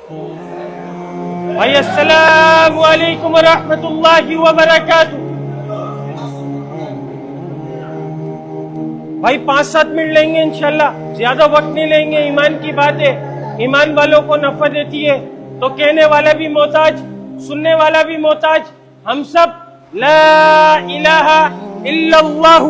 بھائی السلام علیکم ورحمۃ اللہ وبرکاتہ. بھائی 5-7 منٹ لیں گے انشاءاللہ, زیادہ وقت نہیں لیں گے. ایمان کی بات ہے, ایمان والوں کو نفع دیتی ہے تو کہنے والا بھی محتاج, سننے والا بھی محتاج. ہم سب لا الہ الا اللہ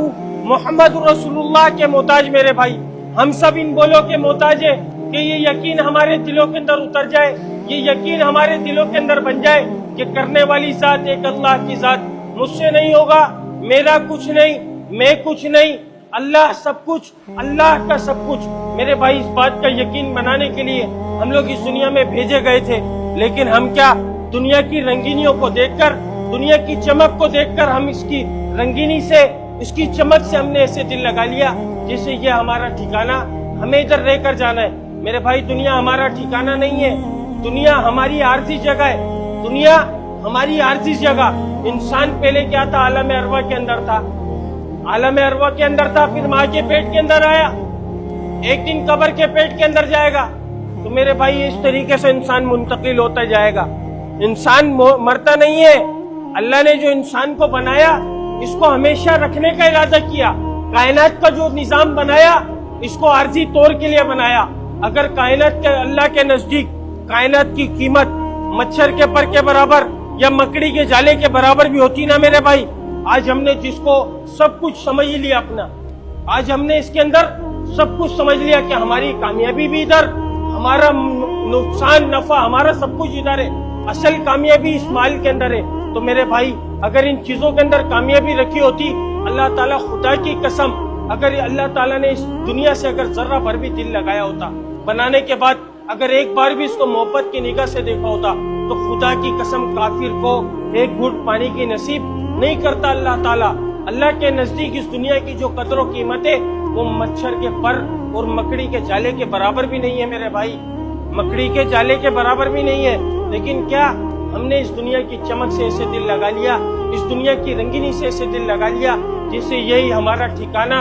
محمد رسول اللہ کے محتاج میرے بھائی. ہم سب ان بولوں کے محتاج ہیں کہ یہ یقین ہمارے دلوں کے اندر اتر جائے, یہ یقین ہمارے دلوں کے اندر بن جائے کہ کرنے والی ذات ایک اللہ کی ذات. مجھ سے نہیں ہوگا, میرا کچھ نہیں, میں کچھ نہیں, اللہ سب کچھ, اللہ کا سب کچھ. میرے بھائی اس بات کا یقین بنانے کے لیے ہم لوگ اس دنیا میں بھیجے گئے تھے, لیکن ہم کیا دنیا کی رنگینیوں کو دیکھ کر, دنیا کی چمک کو دیکھ کر ہم اس کی رنگینی سے, اس کی چمک سے ہم نے ایسے دل لگا لیا جیسے یہ ہمارا ٹھکانہ, ہمیں ادھر رہ کر جانا ہے. میرے بھائی دنیا ہمارا ٹھکانہ نہیں ہے, دنیا ہماری عارضی جگہ ہے, دنیا ہماری عارضی جگہ. انسان پہلے کیا تھا, عالم ارواح کے اندر تھا, عالم ارواح کے اندر تھا, پھر ماں کے پیٹ کے اندر آیا, ایک دن قبر کے پیٹ کے اندر جائے گا. تو میرے بھائی اس طریقے سے انسان منتقل ہوتا جائے گا. انسان مرتا نہیں ہے. اللہ نے جو انسان کو بنایا اس کو ہمیشہ رکھنے کا ارادہ کیا. کائنات کا جو نظام بنایا اس کو عارضی طور کے لیے بنایا. اگر کائنات کے اللہ کے نزدیک کائنات کی قیمت مچھر کے پر کے برابر یا مکڑی کے جالے کے برابر بھی ہوتی نا میرے بھائی, آج ہم نے جس کو سب کچھ سمجھ لیا اپنا, آج ہم نے اس کے اندر سب کچھ سمجھ لیا کہ ہماری کامیابی بھی ادھر, ہمارا نقصان نفع ہمارا سب کچھ ادھر ہے, اصل کامیابی اس مال کے اندر ہے. تو میرے بھائی اگر ان چیزوں کے اندر کامیابی رکھی ہوتی, اللہ تعالیٰ خدا کی قسم, اگر اللہ تعالیٰ نے اس دنیا سے اگر ذرہ بھر بھی دل لگایا ہوتا, بنانے کے بعد اگر ایک بار بھی اس کو محبت کی نگاہ سے دیکھا ہوتا, تو خدا کی قسم کافر کو ایک گھٹ پانی کی نصیب نہیں کرتا اللہ تعالیٰ. اللہ کے نزدیک اس دنیا کی جو قدر و قیمت ہے وہ مچھر کے پر اور مکڑی کے جالے کے برابر بھی نہیں ہے میرے بھائی, مکڑی کے جالے کے برابر بھی نہیں ہے. لیکن کیا ہم نے اس دنیا کی چمک سے ایسے دل لگا لیا, اس دنیا کی رنگینی سے ایسے دل لگا لیا جسے یہی ہمارا ٹھکانہ,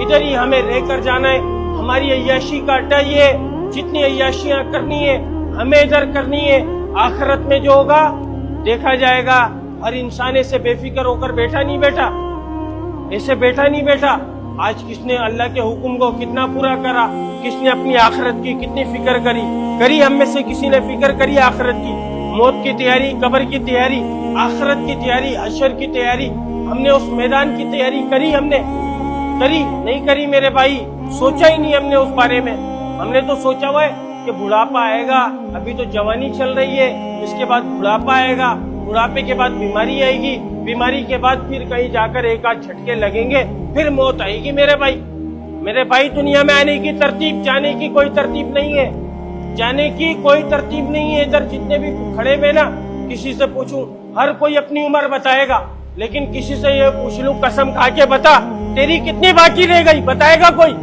ادھر ہی ہمیں رہ کر جانا ہے. ہماری عیاشی کا اڈا یہ ہے, جتنی عیاشیاں کرنی ہے ہمیں ادھر کرنی ہے. آخرت میں جو ہوگا دیکھا جائے گا. ہر انسان ایسے بے فکر ہو کر بیٹھا نہیں بیٹھا, ایسے بیٹھا نہیں بیٹھا. آج کس نے اللہ کے حکم کو کتنا پورا کرا, کس نے اپنی آخرت کی کتنی فکر کری. ہم میں سے کسی نے فکر کری آخرت کی, موت کی تیاری, قبر کی تیاری, آخرت کی تیاری, حشر کی تیاری, ہم نے اس میدان کی تیاری کری, ہم نے کری نہیں کری میرے بھائی, سوچا ہی نہیں ہم نے اس بارے میں. ہم نے تو سوچا ہوا ہے کہ بڑھاپا آئے گا, ابھی تو جوانی چل رہی ہے, اس کے بعد بڑھاپا آئے گا, بڑھاپے کے بعد بیماری آئے گی, بیماری کے بعد پھر کہیں جا کر ایک آدھ جھٹکے لگیں گے, پھر موت آئے گی. میرے بھائی دنیا میں آنے کی ترتیب, جانے کی کوئی ترتیب نہیں ہے, جانے کی کوئی ترتیب نہیں ہے. ادھر جتنے بھی کھڑے ہوئے نا, کسی سے پوچھوں ہر کوئی اپنی عمر بتائے گا, لیکن کسی سے یہ پوچھ لوں قسم کھا کے بتا تیری کتنی باقی رہ گئی, بتائے گا کوئی؟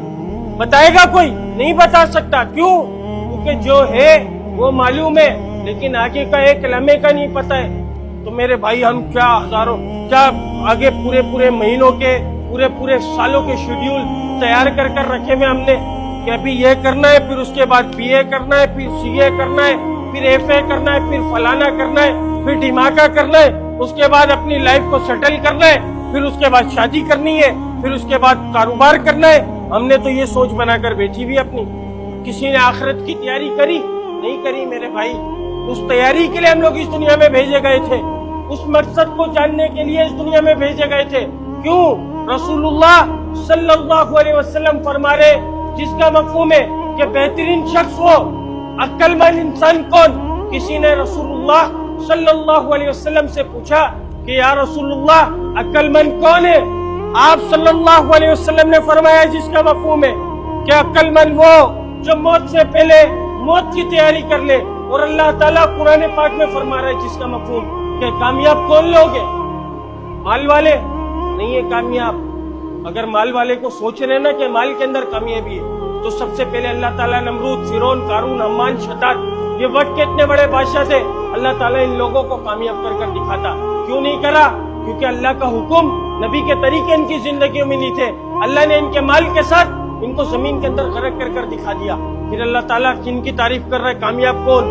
بتائے گا کوئی؟ نہیں بتا سکتا. کیوں؟ کیونکہ جو ہے وہ معلوم ہے, لیکن آگے کا ایک لمحے کا نہیں پتا ہے. تو میرے بھائی ہم کیا ہزاروں, کیا آگے پورے مہینوں کے, پورے سالوں کے شیڈیول تیار کر رکھے ہوئے ہم نے کہ ابھی یہ کرنا ہے, پھر اس کے بعد بی اے کرنا ہے, پھر سی اے کرنا ہے, پھر ایف اے کرنا ہے, پھر فلانا کرنا ہے, پھر ڈھماکہ کرنا ہے, اس کے بعد اپنی لائف کو سیٹل کرنا ہے, پھر اس کے بعد شادی کرنی ہے, پھر اس کے بعد کاروبار کرنا ہے. ہم نے تو یہ سوچ بنا کر بیٹھی بھی اپنی. کسی نے آخرت کی تیاری کری نہیں کری میرے بھائی. اس تیاری کے لیے ہم لوگ اس دنیا میں بھیجے گئے تھے, اس مقصد کو جاننے کے لیے اس دنیا میں بھیجے گئے تھے. کیوں؟ رسول اللہ صلی اللہ علیہ وسلم فرما رہے جس کا مفہوم ہے کہ بہترین شخص ہو, عقل مند انسان کون. کسی نے رسول اللہ صلی اللہ علیہ وسلم سے پوچھا کہ یا رسول اللہ عقل مند کون ہے؟ آپ صلی اللہ علیہ وسلم نے فرمایا جس کا مفہوم ہے کہ عقل مند وہ جو موت سے پہلے موت کی تیاری کر لے. اور اللہ تعالیٰ قرآن پاک میں فرما رہا ہے جس کا مفہوم کہ کامیاب کون لوگ ہیں؟ مال والے نہیں ہے کامیاب. اگر مال والے کو سوچ رہے نا کہ مال کے اندر کامیابی ہے, تو سب سے پہلے اللہ تعالیٰ نمرود, فرعون, قارون, حمان, شداد, یہ وقت کے اتنے بڑے بادشاہ تھے, اللہ تعالیٰ ان لوگوں کو کامیاب کر دکھاتا. کیوں نہیں کرا؟ کیونکہ اللہ کا حکم, نبی کے طریقے ان کی زندگیوں میں نہیں تھے. اللہ نے ان کے مال کے ساتھ ان کو زمین کے اندر غرق کر دکھا دیا. پھر اللہ تعالیٰ کن کی تعریف کر رہا ہے؟ کامیاب کون؟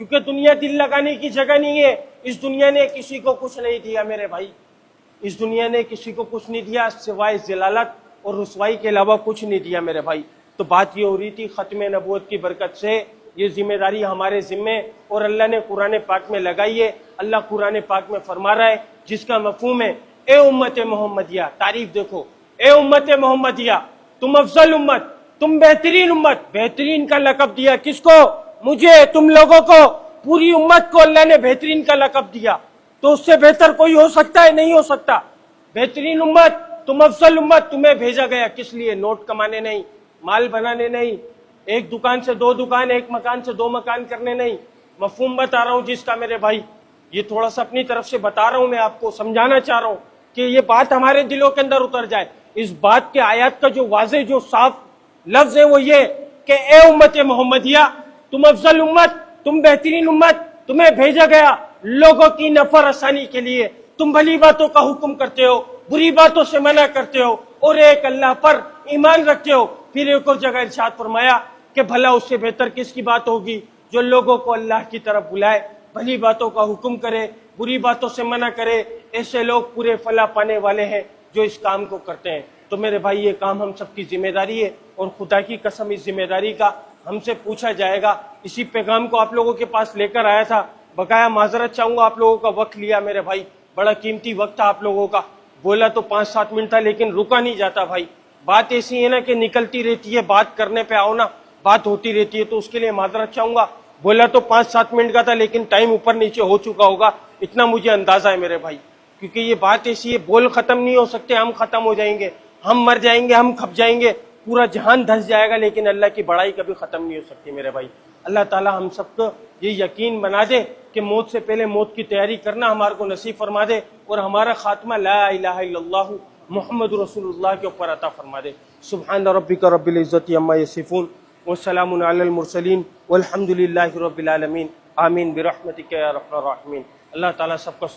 کیونکہ دنیا دل لگانے کی جگہ نہیں ہے. اس دنیا نے کسی کو کچھ نہیں دیا میرے بھائی, اس دنیا نے کسی کو کچھ نہیں دیا سوائے ذلالت اور رسوائی کے علاوہ کچھ نہیں دیا میرے بھائی. تو بات یہ ہو رہی تھی ختم نبوت کی برکت سے یہ ذمہ داری ہمارے ذمے اور اللہ نے قرآن پاک میں لگائی ہے. اللہ قرآن پاک میں فرما رہا ہے جس کا مفہوم ہے اے امت محمدیہ, تعریف دیکھو, اے امت محمدیہ تم افضل امت, تم بہترین امت. بہترین کا لقب دیا کس کو؟ مجھے, تم لوگوں کو, پوری امت کو اللہ نے بہترین کا لقب دیا. تو اس سے بہتر کوئی ہو سکتا ہے؟ نہیں ہو سکتا. بہترین امت, تم افضل امت. تمہیں بھیجا گیا کس لیے؟ نوٹ کمانے نہیں, مال بنانے نہیں, ایک دکان سے دو دکان, ایک مکان سے دو مکان کرنے نہیں. مفہوم بتا رہا ہوں جس کا میرے بھائی, یہ تھوڑا سا اپنی طرف سے بتا رہا ہوں, میں آپ کو سمجھانا چاہ رہا ہوں کہ یہ بات ہمارے دلوں کے اندر اتر جائے. اس بات کے آیات کا جو واضح جو صاف لفظ ہے وہ یہ کہ اے امت محمدیہ تم افضل امت, تم بہترین امت, تمہیں بھیجا گیا لوگوں کی نفع رسانی کے لیے. تم بھلی باتوں کا حکم کرتے ہو, بری باتوں سے منع کرتے ہو اور ایک اللہ پر ایمان رکھتے ہو. پھر ایک اور جگہ ارشاد فرمایا کہ بھلا اس سے بہتر کس کی بات ہوگی جو لوگوں کو اللہ کی طرف بلائے, بھلی باتوں کا حکم کرے, بری باتوں سے منع کرے. ایسے لوگ پورے فلاح پانے والے ہیں جو اس کام کو کرتے ہیں. تو میرے بھائی یہ کام ہم سب کی ذمہ داری ہے اور خدا کی قسم اس ذمہ داری کا ہم سے پوچھا جائے گا. اسی پیغام کو آپ لوگوں کے پاس لے کر آیا تھا. بقایا معذرت چاہوں گا, آپ لوگوں کا وقت لیا میرے بھائی, بڑا قیمتی وقت تھا آپ لوگوں کا. بولا تو 5-7 منٹ تھا لیکن رکا نہیں جاتا بھائی. بات ایسی ہے نا کہ نکلتی رہتی ہے, بات کرنے پہ آؤ نا بات ہوتی رہتی ہے, تو اس کے لیے معذرت چاہوں گا. بولا تو 5-7 منٹ کا تھا لیکن ٹائم اوپر نیچے ہو چکا ہوگا, اتنا مجھے اندازہ ہے میرے بھائی. کیونکہ یہ بات ایسی ہے, بول ختم نہیں ہو سکتے, ہم ختم ہو جائیں گے, ہم مر جائیں گے, ہم کھپ جائیں گے, پورا جہان دھس جائے گا, لیکن اللہ کی بڑائی کبھی ختم نہیں ہو سکتی میرے بھائی. اللہ تعالی ہم سب کو یہ یقین بنا دے کہ موت سے پہلے موت کی تیاری کرنا ہمارے کو نصیب فرما دے اور ہمارا خاتمہ لا الہ الا اللہ محمد رسول اللہ کے اوپر عطا فرما دے. سبحان ربک رب العزت عما یصفون والسلام علی المرسلین والحمد للہ رب العالمین. آمین برحمتک یا ارحم الراحمین. اللہ تعالیٰ سب کو